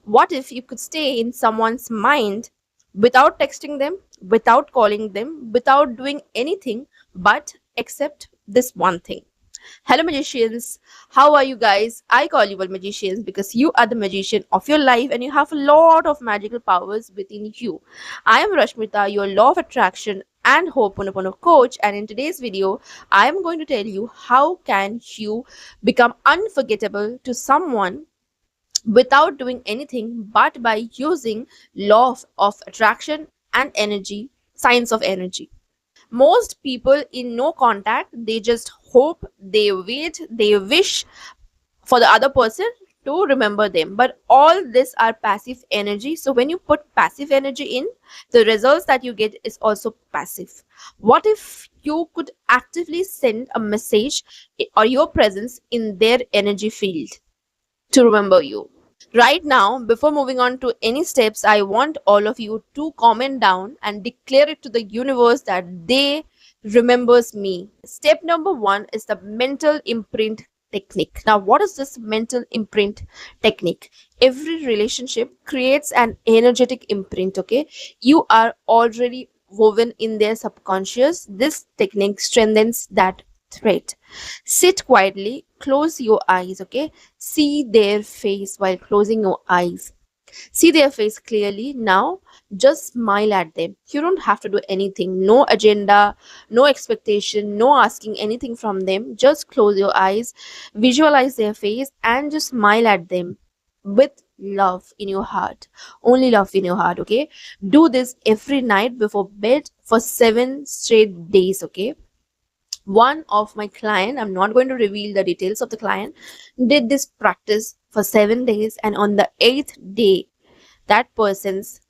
What if you could stay in someone's mind without texting them, without calling them, without doing anything, but except this one thing? Hello, magicians. How are you guys? I call you all magicians because you are the magician of your life and you have a lot of magical powers within you. I am Rashmita, your law of attraction and Ho'oponopono coach, and in today's video, I am going to tell you how can you become unforgettable to someone without doing anything but by using law of attraction and energy, science of energy. Most people in no contact, they just hope, they wait, they wish for the other person to remember them, but all this are passive energy. So when you put passive energy in, the results that you get is also passive. What if you could actively send a message or your presence in their energy field to remember you? Right now, before moving on to any steps, I want all of you to comment down and declare it to the universe that they remembers me. Step number 1 is the mental imprint technique. Now, what is this mental imprint technique? Every relationship creates an energetic imprint, okay? You are already woven in their subconscious. This technique strengthens that thread. Sit quietly, close your eyes, okay? See their face while closing your eyes. See their face clearly. Now, just smile at them. You don't have to do anything. No agenda, no expectation, no asking anything from them. Just close your eyes, visualize their face, and just smile at them with love in your heart. Only love in your heart, okay? Do this every night before bed for 7 straight days, okay? One of my client, I'm not going to reveal the details of the client, did this practice for 7 days, and on the 8th day that person's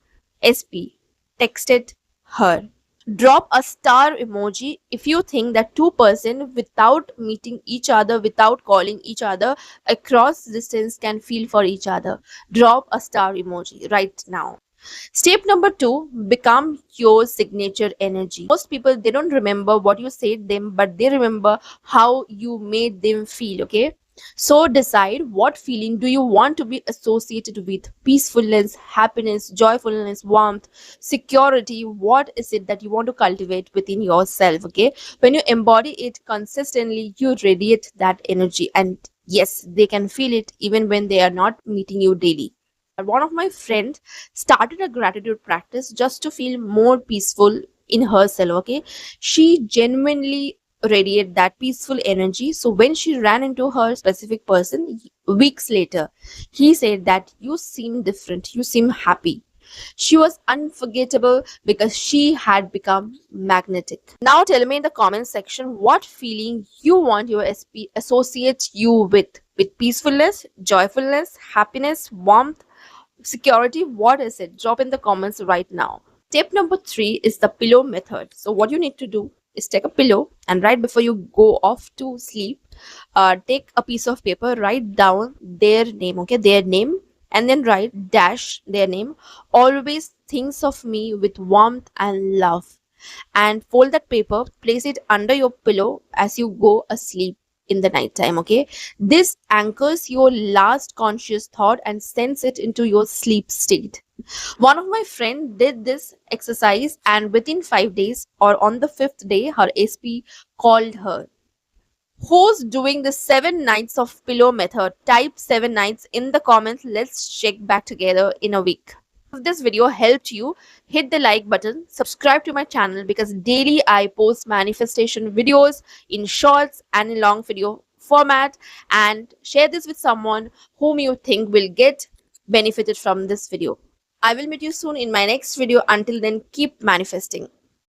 SP texted her. Drop a star emoji if you think that two-person without meeting each other, without calling each other across distance can feel for each other. Drop a star emoji right now. Step number 2, become your signature energy. Most people, they don't remember what you said them, but they remember how you made them feel, okay? So decide what feeling do you want to be associated with: peacefulness, happiness, joyfulness, warmth, security. What is it that you want to cultivate within yourself, okay? When you embody it consistently, you radiate that energy, and yes, they can feel it even when they are not meeting you daily. One of my friends started a gratitude practice just to feel more peaceful in herself, okay? She genuinely radiate that peaceful energy. So when she ran into her specific person weeks later, he said that you seem different, you seem happy. She was unforgettable because she had become magnetic. Now tell me in the comment section what feeling you want your SP associate you with peacefulness, joyfulness, happiness, warmth, security. What is it? Drop in the comments right now. Tip number 3 is the pillow method. So what you need to do is take a pillow, and right before you go off to sleep, take a piece of paper, write down their name, okay, their name, and then write dash their name. Always thinks of me with warmth and love, and fold that paper, place it under your pillow as you go asleep in the night time, okay? This anchors your last conscious thought and sends it into your sleep state. One of my friend did this exercise, and within 5 days or on the 5th day, her SP called her. Who's doing the 7 nights of pillow method? Type 7 nights in the comments. Let's check back together in a week. If this video helped you, hit the like button, subscribe to my channel because daily I post manifestation videos in shorts and in long video format, and share this with someone whom you think will get benefited from this video. I will meet you soon in my next video. Until then, keep manifesting.